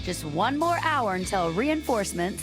Just one more hour until reinforcements,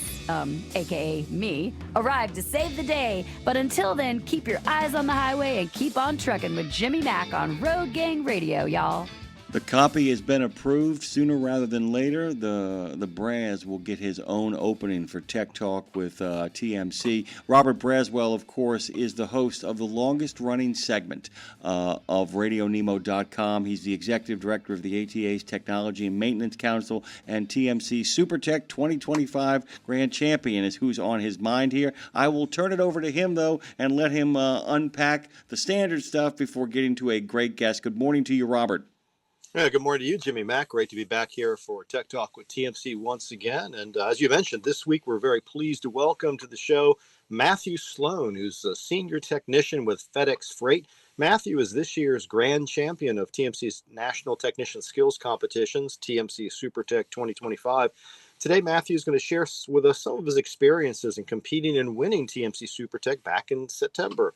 aka me, arrive to save the day. But until then, keep your eyes on the highway and keep on trucking with Jimmy Mac on Road Gang Radio, y'all. The copy has been approved. Sooner rather than later, the Braz will get his own opening for Tech Talk with TMC. Robert Braswell, of course, is the host of the longest-running segment of RadioNemo.com. He's the executive director of the ATA's Technology and Maintenance Council, and TMCSuperTech 2025 Grand Champion is who's on his mind here. I will turn it over to him, though, and let him unpack the standard stuff before getting to a great guest. Good morning to you, Robert. Yeah, good morning to you, Jimmy Mac. Great to be back here for Tech Talk with TMC once again. And as you mentioned, this week we're very pleased to welcome to the show Matthew Sloan, who's a senior technician with FedEx Freight. Matthew is this year's Grand Champion of TMC's National Technician Skills Competitions, TMCSuperTech 2025. Today, Matthew is going to share with us some of his experiences in competing and winning TMCSuperTech back in September.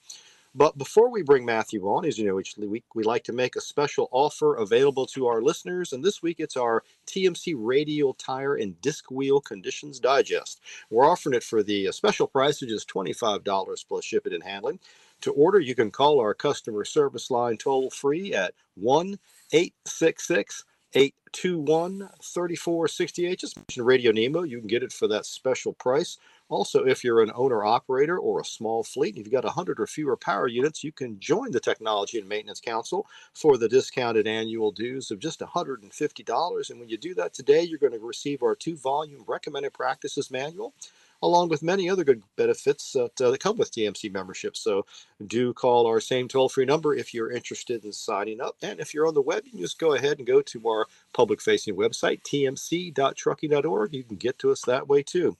But before we bring Matthew on, as you know, each week we like to make a special offer available to our listeners. And this week it's our TMC Radial Tire and Disc Wheel Conditions Digest. We're offering it for the special price of just $25 plus shipping and handling. To order, you can call our customer service line toll free at 1-866-821-3468. Just mention RadioNemo. You can get it for that special price. Also, if you're an owner-operator or a small fleet, and you've got 100 or fewer power units, you can join the Technology and Maintenance Council for the discounted annual dues of just $150. And when you do that today, you're going to receive our 2-volume Recommended Practices Manual, along with many other good benefits that come with TMC membership. So do call our same toll-free number if you're interested in signing up. And if you're on the web, you can just go ahead and go to our public-facing website, tmc.trucking.org. You can get to us that way, too.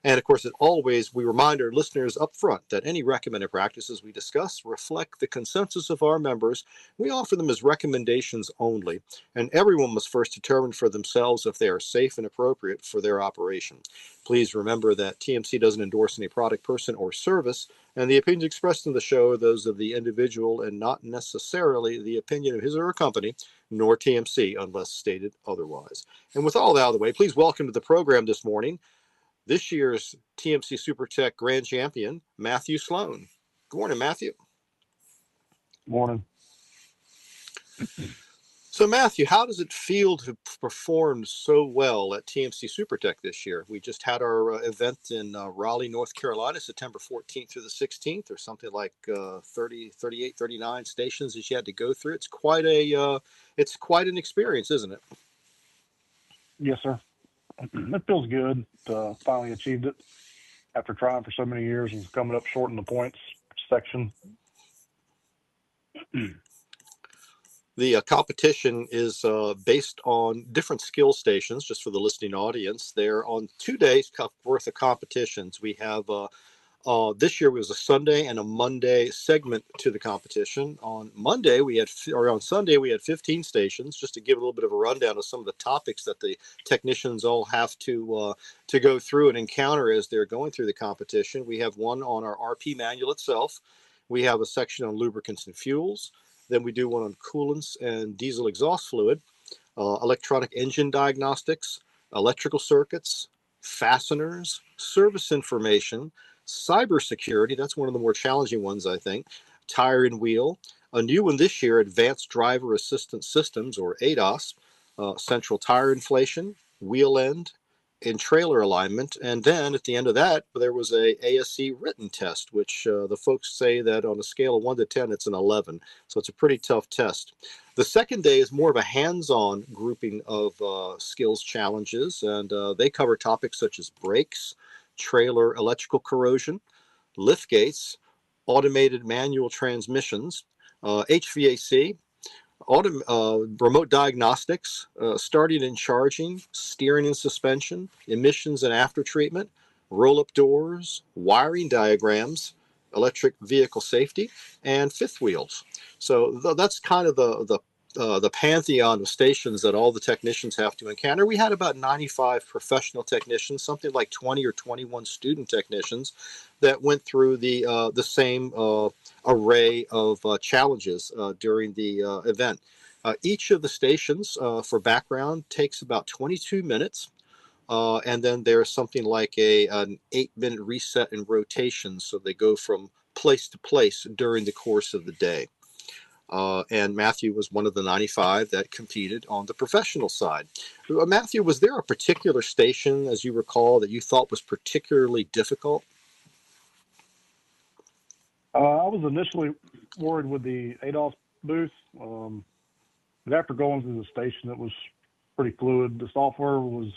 And of course, as always, we remind our listeners up front that any recommended practices we discuss reflect the consensus of our members. We offer them as recommendations only, and everyone must first determine for themselves if they are safe and appropriate for their operation. Please remember that TMC doesn't endorse any product, person, or service, and the opinions expressed in the show are those of the individual and not necessarily the opinion of his or her company, nor TMC, unless stated otherwise. And with all that out of the way, please welcome to the program this morning this year's TMCSuperTech Grand Champion, Matthew Sloan. Good morning, Matthew. Morning. So, Matthew, how does it feel to perform so well at TMCSuperTech this year? We just had our event in Raleigh, North Carolina, September 14th through the 16th, or something like 38, 39 stations that you had to go through. It's quite an experience, isn't it? Yes, sir. It feels good to finally achieved it after trying for so many years and coming up short in the points section. The competition is based on different skill stations, just for the listening audience. They're on 2 days worth of competitions. We have this year was a Sunday and a Monday segment to the competition. On Sunday we had 15 stations. Just to give a little bit of a rundown of some of the topics that the technicians all have to go through and encounter as they're going through the competition. We have one on our RP manual itself. We have a section on lubricants and fuels. Then we do one on coolants and diesel exhaust fluid, electronic engine diagnostics, electrical circuits, fasteners, service information, cybersecurity. That's one of the more challenging ones, I think. Tire and wheel. A new one this year, advanced driver assistance systems, or ADAS, central tire inflation, wheel end, and trailer alignment. And then at the end of that, there was a ASC written test, which the folks say that on a scale of 1 to 10, it's an 11. So it's a pretty tough test. The second day is more of a hands-on grouping of skills challenges, and they cover topics such as brakes, trailer electrical corrosion, lift gates, automated manual transmissions, HVAC, remote diagnostics, starting and charging, steering and suspension, emissions and after treatment, roll-up doors, wiring diagrams, electric vehicle safety, and fifth wheels. So that's kind of the pantheon of stations that all the technicians have to encounter. We had about 95 professional technicians, something like 20 or 21 student technicians that went through the same array of challenges during the event. Each of the stations, for background, takes about 22 minutes. And then there's something like an 8-minute reset in rotation, so they go from place to place during the course of the day. And Matthew was one of the 95 that competed on the professional side. Matthew, was there a particular station, as you recall, that you thought was particularly difficult? I was initially worried with the ADOS booth, but after going through the station, it was pretty fluid. The software was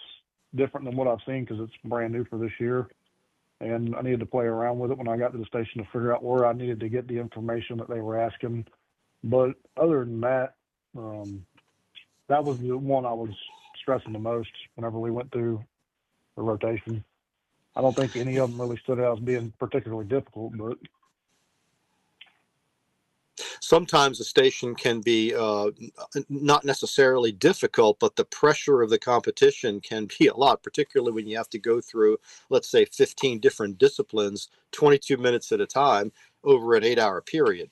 different than what I've seen because it's brand new for this year, and I needed to play around with it when I got to the station to figure out where I needed to get the information that they were asking. But other than that, that was the one I was stressing the most whenever we went through the rotation. I don't think any of them really stood out as being particularly difficult, but sometimes a station can be not necessarily difficult, but the pressure of the competition can be a lot, particularly when you have to go through, let's say, 15 different disciplines, 22 minutes at a time over an 8-hour period.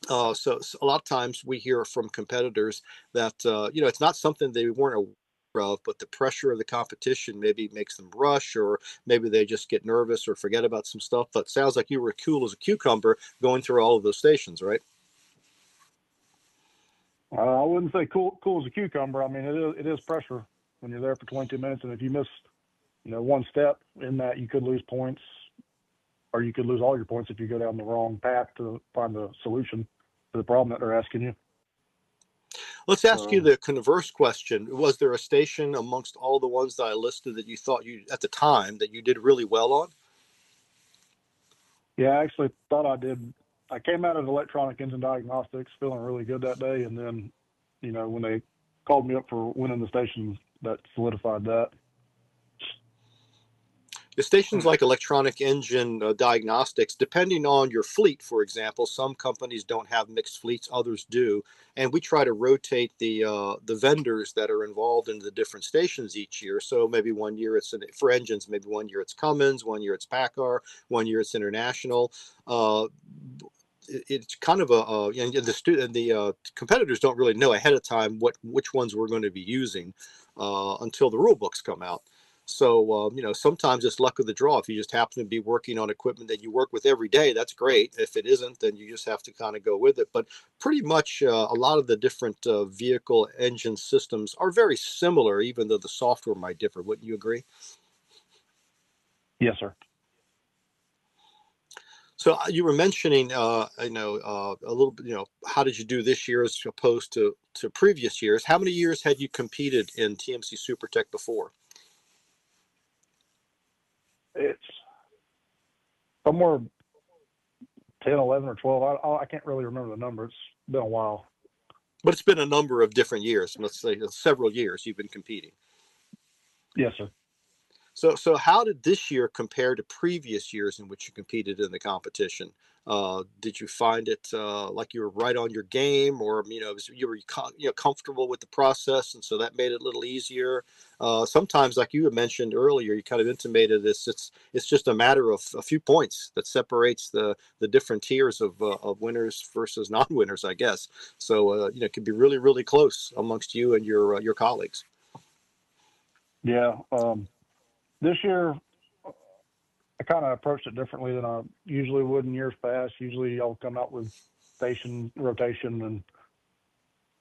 So a lot of times we hear from competitors that, it's not something they weren't aware of, but the pressure of the competition maybe makes them rush, or maybe they just get nervous or forget about some stuff. But sounds like you were cool as a cucumber going through all of those stations, right? I wouldn't say cool as a cucumber. I mean, it is pressure when you're there for 22 minutes, and if you miss, one step in that, you could lose points, or you could lose all your points if you go down the wrong path to find the solution to the problem that they're asking you. Let's ask you the converse question. Was there a station amongst all the ones that I listed that you thought at the time that you did really well on? Yeah, I actually thought I did. I came out of electronic engine diagnostics feeling really good that day, and then, when they called me up for winning the station, that solidified that. The stations like electronic engine diagnostics, depending on your fleet, for example, some companies don't have mixed fleets, others do, and we try to rotate the vendors that are involved in the different stations each year. So maybe one year it's for engines, maybe one year it's Cummins, one year it's PACCAR, one year it's International. It's kind of and the competitors don't really know ahead of time which ones we're going to be using until the rule books come out. So, sometimes it's luck of the draw. If you just happen to be working on equipment that you work with every day, that's great. If it isn't, then you just have to kind of go with it. But pretty much a lot of the different vehicle engine systems are very similar, even though the software might differ. Wouldn't you agree? Yes, sir. So you were mentioning, a little bit, how did you do this year as opposed to previous years? How many years had you competed in TMC SuperTech before? It's somewhere 10, 11, or 12. I can't really remember the number. It's been a while. But it's been a number of different years. Let's say several years you've been competing. Yes, sir. So how did this year compare to previous years in which you competed in the competition? Did you find it like you were right on your game, or you were comfortable with the process, and so that made it a little easier? Sometimes, like you had mentioned earlier, you kind of intimated this. It's just a matter of a few points that separates the different tiers of winners versus non-winners, I guess. So it can be really, really close amongst you and your colleagues. Yeah. This year, I kind of approached it differently than I usually would in years past. Usually I'll come out with station rotation, and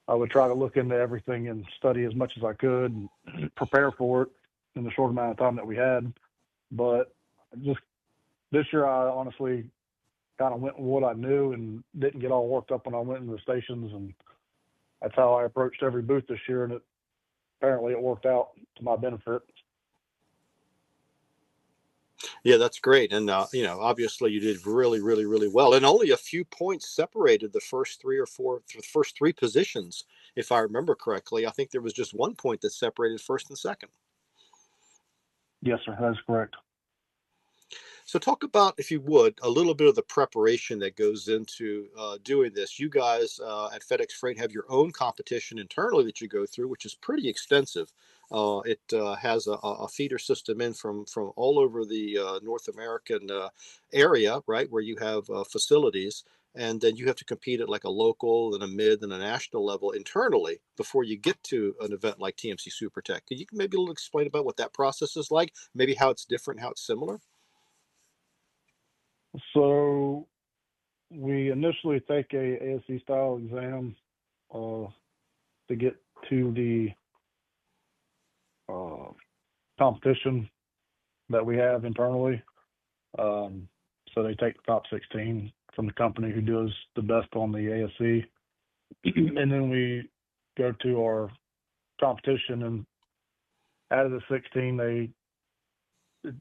I would try to look into everything and study as much as I could and prepare for it in the short amount of time that we had. But just this year, I honestly kind of went with what I knew and didn't get all worked up when I went into the stations. And that's how I approached every booth this year. And apparently it worked out to my benefit. Yeah, that's great. And, obviously you did really, really, really well. And only a few points separated the first three positions, if I remember correctly. I think there was just 1 point that separated first and second. Yes, sir. That's correct. So talk about, if you would, a little bit of the preparation that goes into doing this. You guys at FedEx Freight have your own competition internally that you go through, which is pretty extensive. It has a feeder system in from all over the North American area, right, where you have facilities. and then you have to compete at like a local and a mid and a national level internally before you get to an event like TMC SuperTech. Could you maybe explain about what that process is like, maybe how it's different, how it's similar? So we initially take a ASC style exam to get to the competition that we have internally. So they take the top 16 from the company who does the best on the ASC, and then we go to our competition. And out of the 16,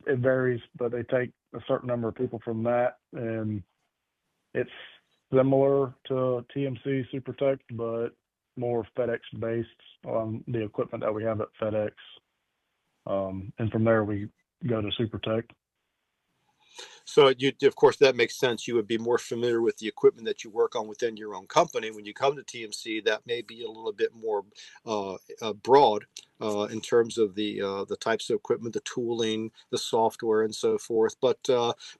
it varies, but they take a certain number of people from that, and it's similar to TMC SuperTech, but more FedEx based on the equipment that we have at FedEx. And from there we go to SuperTech. So of course, that makes sense. You would be more familiar with the equipment that you work on within your own company. When you come to TMC, that may be a little bit more broad in terms of the types of equipment, the tooling, the software, and so forth. But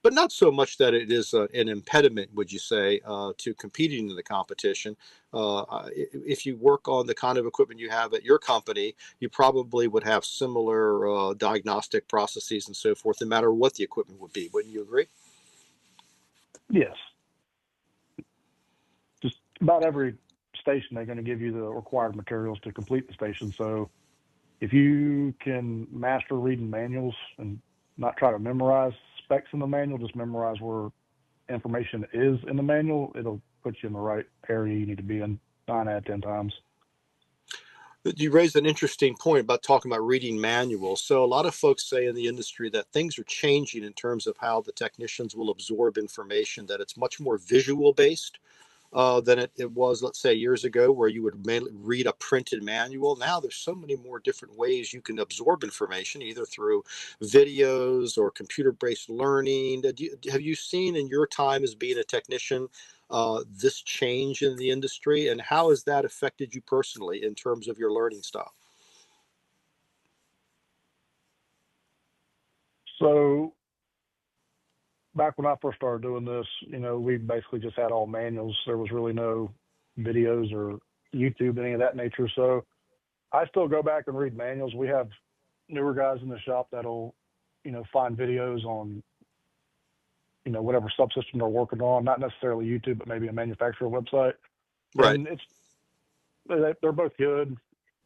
not so much that it is an impediment, would you say, to competing in the competition. If you work on the kind of equipment you have at your company, you probably would have similar diagnostic processes and so forth, no matter what the equipment would be. Wouldn't you agree? Yes. Just about every station, they're going to give you the required materials to complete the station. So if you can master reading manuals and not try to memorize specs in the manual, just memorize where information is in the manual, it'll put you in the right area you need to be in 9 out of 10 times. You raised an interesting point about talking about reading manuals. So a lot of folks say in the industry that things are changing in terms of how the technicians will absorb information, that it's much more visual based than it was, let's say, years ago, where you would mainly read a printed manual. Now there's so many more different ways you can absorb information, either through videos or computer-based learning. Have you seen in your time as being a technician this change in the industry, and how has that affected you personally in terms of your learning style? So back when I first started doing this, we basically just had all manuals. There was really no videos or YouTube, any of that nature. So I still go back and read manuals. We have newer guys in the shop that'll, find videos on, whatever subsystem they're working on, not necessarily YouTube, but maybe a manufacturer website. Right. And they're both good.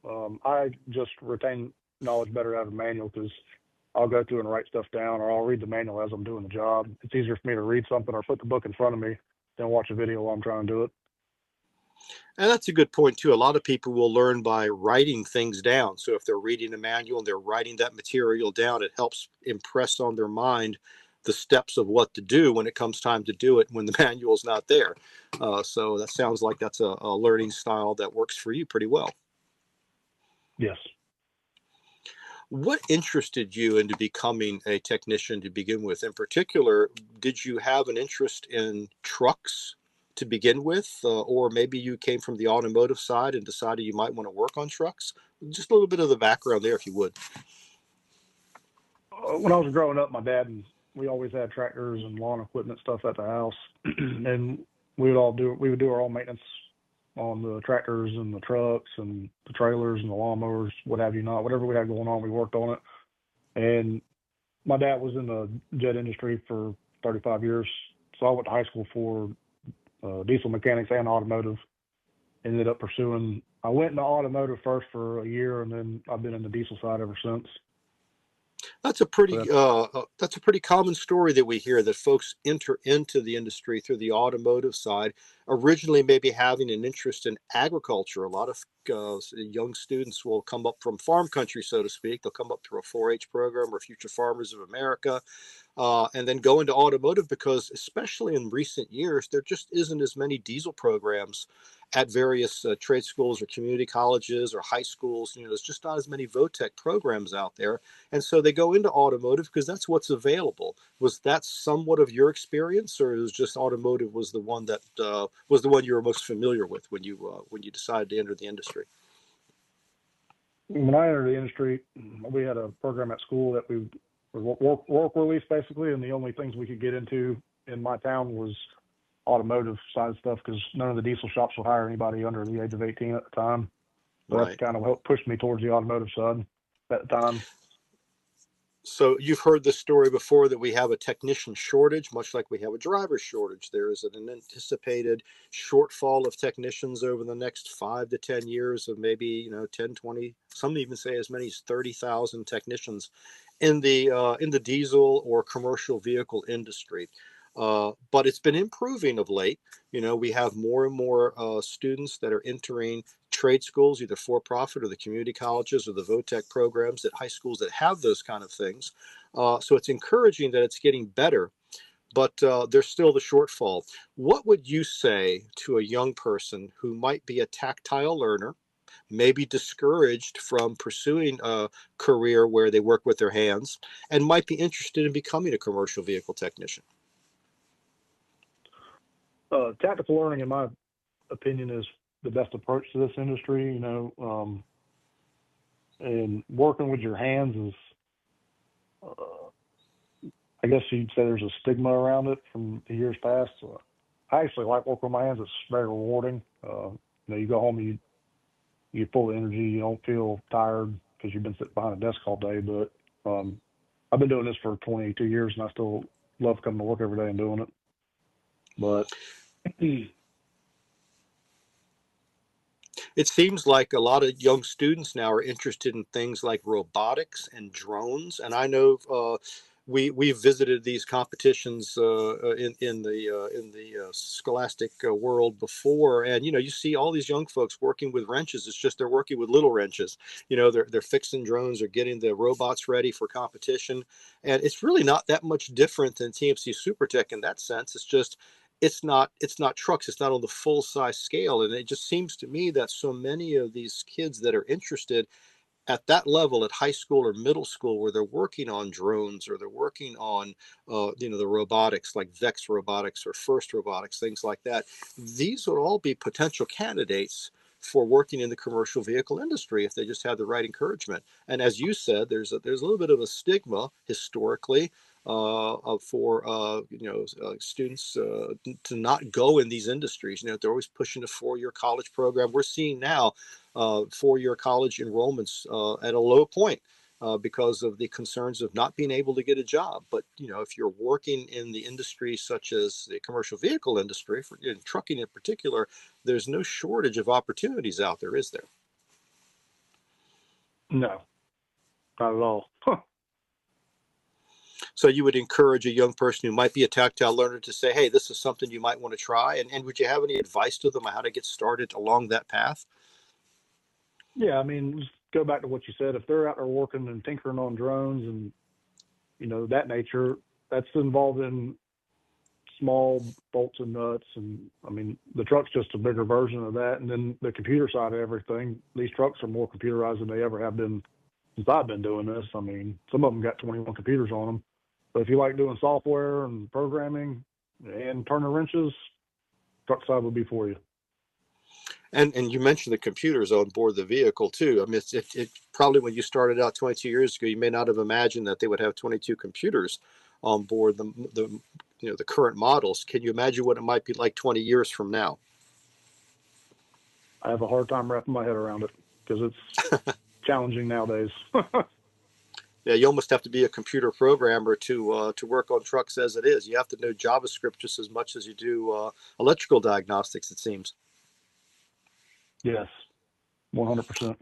I just retain knowledge better out of a manual because I'll go through and write stuff down, or I'll read the manual as I'm doing the job. It's easier for me to read something or put the book in front of me than watch a video while I'm trying to do it. And that's a good point, too. A lot of people will learn by writing things down. So if they're reading a manual and they're writing that material down, it helps impress on their mind the steps of what to do when it comes time to do it when the manual's not there. So that sounds like that's a learning style that works for you pretty well. Yes. What interested you into becoming a technician to begin with? In particular, did you have an interest in trucks to begin with, or maybe you came from the automotive side and decided you might want to work on trucks? Just a little bit of the background there, if you would. When I was growing up, my dad and we always had tractors and lawn equipment stuff at the house, and we would do our own maintenance on the tractors and the trucks and the trailers and the lawnmowers, what have you not. Whatever we had going on, we worked on it. And my dad was in the jet industry for 35 years, so I went to high school for diesel mechanics and automotive. Ended up I went into automotive first for a year, and then I've been in the diesel side ever since. That's a pretty common story that we hear, that folks enter into the industry through the automotive side, originally maybe having an interest in agriculture. A lot of young students will come up from farm country, so to speak. They'll come up through a 4-H program or Future Farmers of America, and then go into automotive because, especially in recent years, there just isn't as many diesel programs at various trade schools or community colleges or high schools. There's just not as many VOTEC programs out there. And so they go into automotive because that's what's available. Was that somewhat of your experience, or was just automotive was the one that was the one you were most familiar with when you decided to enter the industry? When I entered the industry, we had a program at school that we work release basically, and the only things we could get into in my town was automotive side stuff because none of the diesel shops will hire anybody under the age of 18 at the time. So Right. that's kind of what pushed me towards the automotive side at the time. So you've heard this story before that we have a technician shortage, much like we have a driver shortage. There is an anticipated shortfall of technicians over the next 5 to 10 years of maybe, 10, 20, some even say as many as 30,000 technicians in the diesel or commercial vehicle industry. But it's been improving of late. We have more and more students that are entering trade schools, either for profit or the community colleges or the VOTEC programs at high schools that have those kind of things. So it's encouraging that it's getting better, but there's still the shortfall. What would you say to a young person who might be a tactile learner, maybe discouraged from pursuing a career where they work with their hands, and might be interested in becoming a commercial vehicle technician? Tactical learning, in my opinion, is the best approach to this industry. And working with your hands is, I guess you'd say there's a stigma around it from the years past. I actually like working with my hands. It's very rewarding. You go home, you're full of energy. You don't feel tired because you've been sitting behind a desk all day. But I've been doing this for 22 years, and I still love coming to work every day and doing it. But it seems like a lot of young students now are interested in things like robotics and drones. And I know we visited these competitions in the scholastic world before, and you see all these young folks working with wrenches. It's just they're working with little wrenches. They're fixing drones or getting the robots ready for competition, and it's really not that much different than TMCSuperTech in that sense. It's just it's not trucks. It's not on the full size scale, and it just seems to me that so many of these kids that are interested at that level at high school or middle school, where they're working on drones or they're working on the robotics like Vex robotics or First robotics, things like that, these would all be potential candidates for working in the commercial vehicle industry if they just had the right encouragement. And as you said, there's a little bit of a stigma historically for students to not go in these industries. They're always pushing a 4-year college program. We're seeing now 4-year college enrollments at a low point because of the concerns of not being able to get a job. But if you're working in the industry such as the commercial vehicle industry, in trucking in particular, there's no shortage of opportunities out there, is there? no, not at all. So you would encourage a young person who might be a tactile learner to say, hey, this is something you might want to try. And would you have any advice to them on how to get started along that path? Yeah, I mean, just go back to what you said. If they're out there working and tinkering on drones and, that nature, that's involved in small bolts and nuts. And, I mean, the truck's just a bigger version of that. And then the computer side of everything, these trucks are more computerized than they ever have been since I've been doing this. I mean, some of them got 21 computers on them. But if you like doing software and programming and turning wrenches, truck side would be for you. And you mentioned the computers on board the vehicle too. I mean, it probably when you started out 22 years ago, you may not have imagined that they would have 22 computers on board the current models. Can you imagine what it might be like 20 years from now? I have a hard time wrapping my head around it because it's challenging nowadays. Yeah, you almost have to be a computer programmer to work on trucks as it is. You have to know JavaScript just as much as you do electrical diagnostics, it seems. Yes, 100%.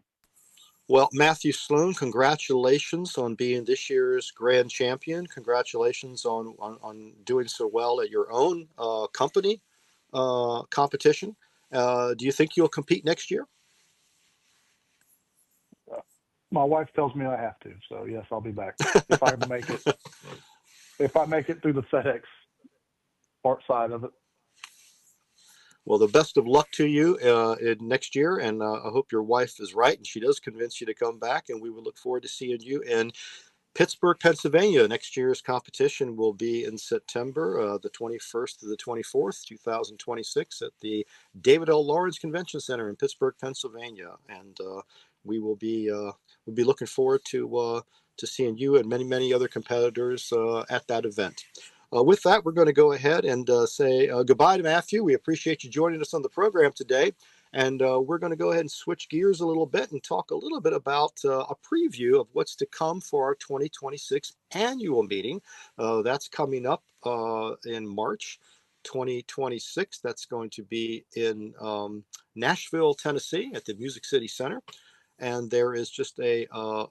Well, Matthew Sloan, congratulations on being this year's Grand Champion. Congratulations on doing so well at your own company competition. Do you think you'll compete next year? My wife tells me I have to, so yes, I'll be back if I make it. If I make it through the FedEx part side of it. Well, the best of luck to you in next year, and I hope your wife is right and she does convince you to come back. And we will look forward to seeing you in Pittsburgh, Pennsylvania. Next year's competition will be in September, the 21st to the 24th, 2026, at the David L. Lawrence Convention Center in Pittsburgh, Pennsylvania, and we will be looking forward to seeing you and many other competitors at that event. With that, we're going to go ahead and say goodbye to Matthew. We appreciate you joining us on the program today. And we're going to go ahead and switch gears a little bit and talk a little bit about a preview of what's to come for our 2026 annual meeting. That's coming up in March 2026. That's going to be in Nashville, Tennessee at the Music City Center. And there is just a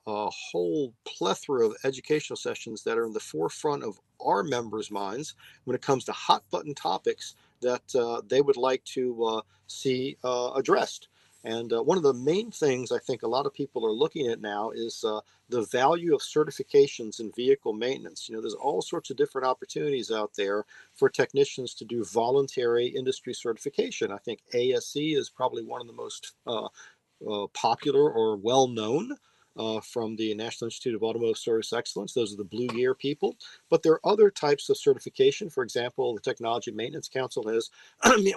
whole plethora of educational sessions that are in the forefront of our members' minds when it comes to hot button topics that they would like to see addressed. And one of the main things I think a lot of people are looking at now is the value of certifications in vehicle maintenance. There's all sorts of different opportunities out there for technicians to do voluntary industry certification. I think ASE is probably one of the most popular or well known from the National Institute of Automotive Service Excellence. Those are the Blue Year people. But there are other types of certification. For example, the Technology Maintenance Council has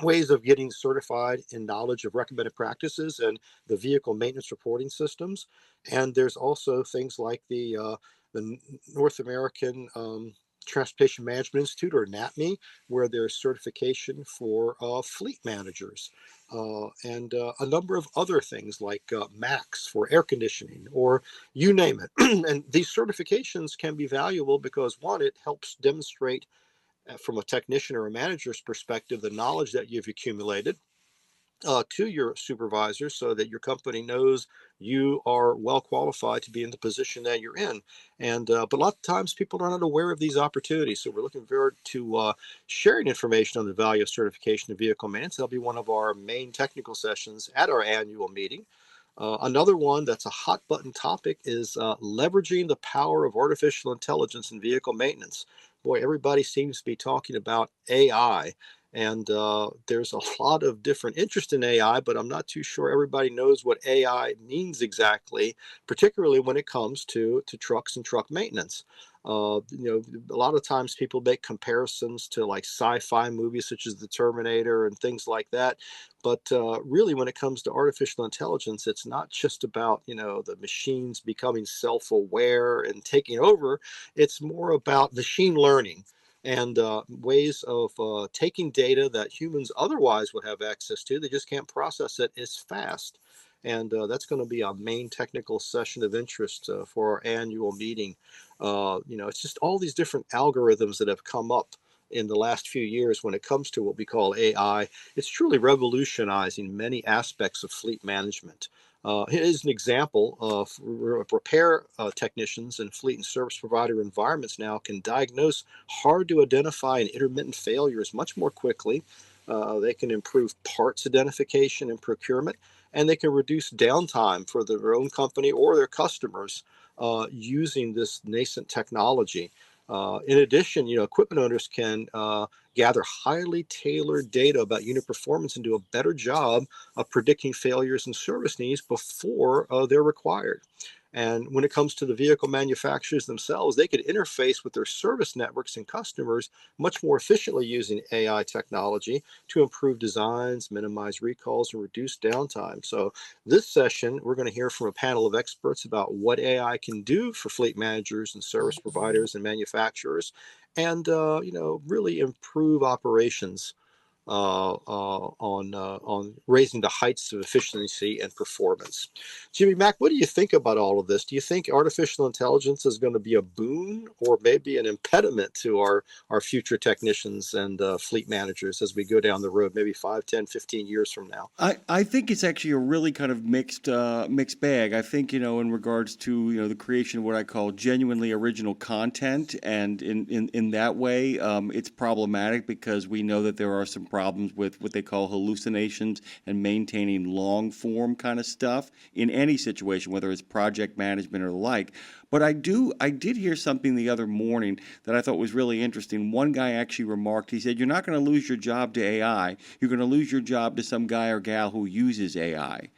ways of getting certified in knowledge of recommended practices and the vehicle maintenance reporting systems. And there's also things like the North American Transportation Management Institute, or NATME, where there's certification for fleet managers. And a number of other things like Macs for air conditioning, or you name it. And these certifications can be valuable because, one, it helps demonstrate from a technician or a manager's perspective the knowledge that you've accumulated to your supervisors, so that your company knows you are well qualified to be in the position that you're in. And but a lot of times people are not aware of these opportunities. So we're looking forward to sharing information on the value of certification of vehicle maintenance. That'll be one of our main technical sessions at our annual meeting. Another one that's a hot button topic is leveraging the power of artificial intelligence in vehicle maintenance. Boy, everybody seems to be talking about AI. And there's a lot of different interest in AI, but I'm not too sure everybody knows what AI means exactly, particularly when it comes to trucks and truck maintenance. A lot of times people make comparisons to like sci-fi movies such as The Terminator and things like that. But really, when it comes to artificial intelligence, it's not just about, the machines becoming self-aware and taking over. It's more about machine learning and ways of taking data that humans otherwise would have access to. They just can't process it as fast. And that's going to be a main technical session of interest for our annual meeting. It's just all these different algorithms that have come up in the last few years when it comes to what we call AI. It's truly revolutionizing many aspects of fleet management. Here's an example of repair technicians and fleet and service provider environments now can diagnose hard to identify and intermittent failures much more quickly. They can improve parts identification and procurement, and they can reduce downtime for their own company or their customers using this nascent technology. In addition, equipment owners can gather highly tailored data about unit performance and do a better job of predicting failures and service needs before they're required. And when it comes to the vehicle manufacturers themselves, they could interface with their service networks and customers much more efficiently using AI technology to improve designs, minimize recalls, and reduce downtime. So this session, we're going to hear from a panel of experts about what AI can do for fleet managers and service providers and manufacturers, and really improve operations on raising the heights of efficiency and performance. Jimmy Mack, what do you think about all of this? Do you think artificial intelligence is going to be a boon or maybe an impediment to our future technicians and fleet managers as we go down the road, maybe 5, 10, 15 years from now? I think it's actually a really kind of mixed bag. I think, in regards to, the creation of what I call genuinely original content, and in that way, it's problematic because we know that there are some problems with what they call hallucinations and maintaining long form kind of stuff in any situation, whether it's project management or the like. But I did hear something the other morning that I thought was really interesting. One guy actually remarked, he said, you're not going to lose your job to AI. You're going to lose your job to some guy or gal who uses AI.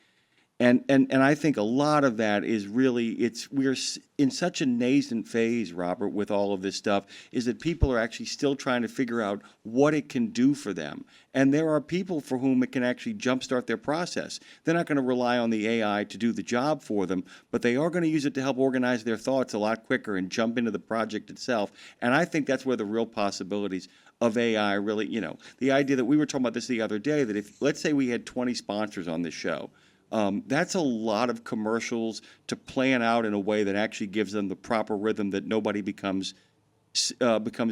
And I think a lot of that is really we're in such a nascent phase, Robert, with all of this stuff, is that people are actually still trying to figure out what it can do for them. And there are people for whom it can actually jumpstart their process. They're not going to rely on the AI to do the job for them, but they are going to use it to help organize their thoughts a lot quicker and jump into the project itself. And I think that's where the real possibilities of AI really, the idea that we were talking about this the other day, that if, let's say we had 20 sponsors on this show, that's a lot of commercials to plan out in a way that actually gives them the proper rhythm, that nobody becomes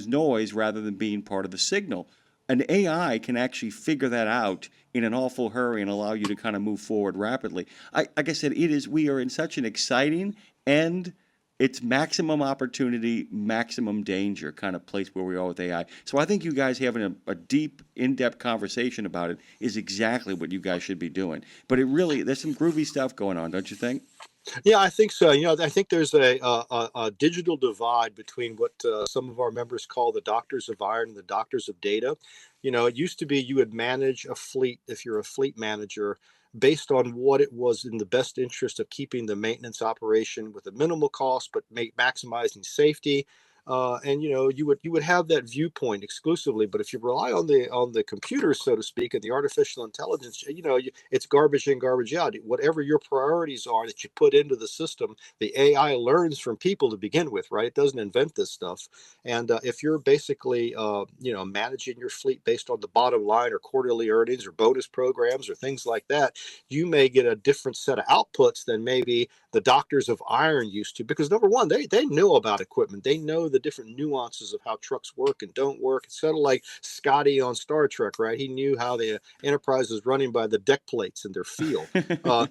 noise rather than being part of the signal. An AI can actually figure that out in an awful hurry and allow you to kind of move forward rapidly. Like I said, we are in such an exciting and it's maximum opportunity, maximum danger kind of place where we are with AI. So I think you guys having a deep, in-depth conversation about it is exactly what you guys should be doing. But there's some groovy stuff going on, don't you think? Yeah, I think so. I think there's a digital divide between what some of our members call the doctors of iron and the doctors of data. It used to be you would manage a fleet, if you're a fleet manager, based on what it was in the best interest of keeping the maintenance operation with a minimal cost, but maximizing safety. And you would have that viewpoint exclusively. But if you rely on the computers, so to speak, and the artificial intelligence, it's garbage in, garbage out. Whatever your priorities are that you put into the system, the AI learns from people to begin with, right? It doesn't invent this stuff. And if you're basically managing your fleet based on the bottom line or quarterly earnings or bonus programs or things like that, you may get a different set of outputs than maybe the doctors of iron used to, because number one, they know about equipment. They know the different nuances of how trucks work and don't work. It's kind of like Scotty on Star Trek, right? He knew how the Enterprise was running by the deck plates in their feel.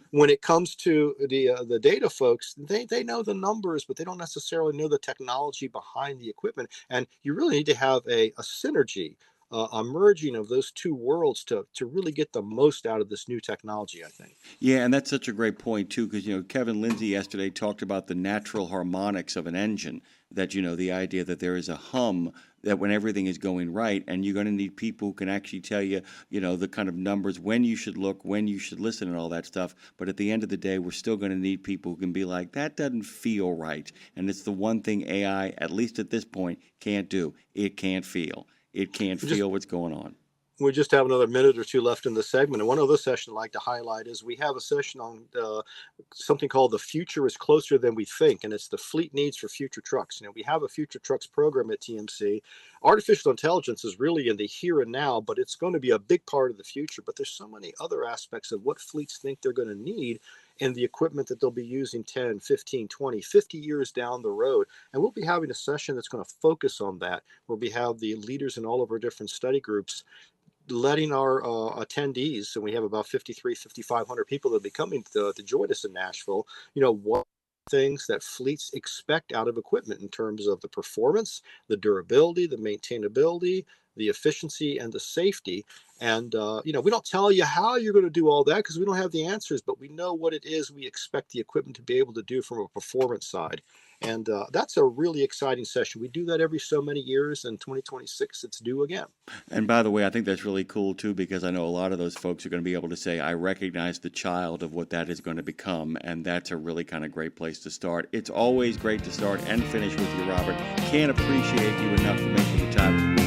When it comes to the data folks, they know the numbers, but they don't necessarily know the technology behind the equipment. And you really need to have a synergy, a merging of those two worlds to really get the most out of this new technology, I think. Yeah, and that's such a great point, too, because, Kevin Lindsay yesterday talked about the natural harmonics of an engine, that, the idea that there is a hum that when everything is going right, and you're going to need people who can actually tell you, the kind of numbers, when you should look, when you should listen, and all that stuff. But at the end of the day, we're still going to need people who can be like, that doesn't feel right. And it's the one thing AI, at least at this point, can't do. It can't feel. It can't feel what's going on. We just have another minute or two left in the segment. And one other session I'd like to highlight is we have a session on something called The Future is Closer Than We Think, and it's the fleet needs for future trucks. We have a future trucks program at TMC. Artificial intelligence is really in the here and now, but it's going to be a big part of the future. But there's so many other aspects of what fleets think they're going to need and the equipment that they'll be using 10, 15, 20, 50 years down the road. And we'll be having a session that's going to focus on that, where we have the leaders in all of our different study groups letting our attendees, and we have about 5,500 people that will be coming to join us in Nashville, what things that fleets expect out of equipment in terms of the performance, the durability, the maintainability, the efficiency, and the safety. And, we don't tell you how you're going to do all that because we don't have the answers, but we know what it is we expect the equipment to be able to do from a performance side. And that's a really exciting session. We do that every so many years, and 2026, it's due again. And by the way, I think that's really cool, too, because I know a lot of those folks are going to be able to say, I recognize the child of what that is going to become, and that's a really kind of great place to start. It's always great to start and finish with you, Robert. Can't appreciate you enough for making the time.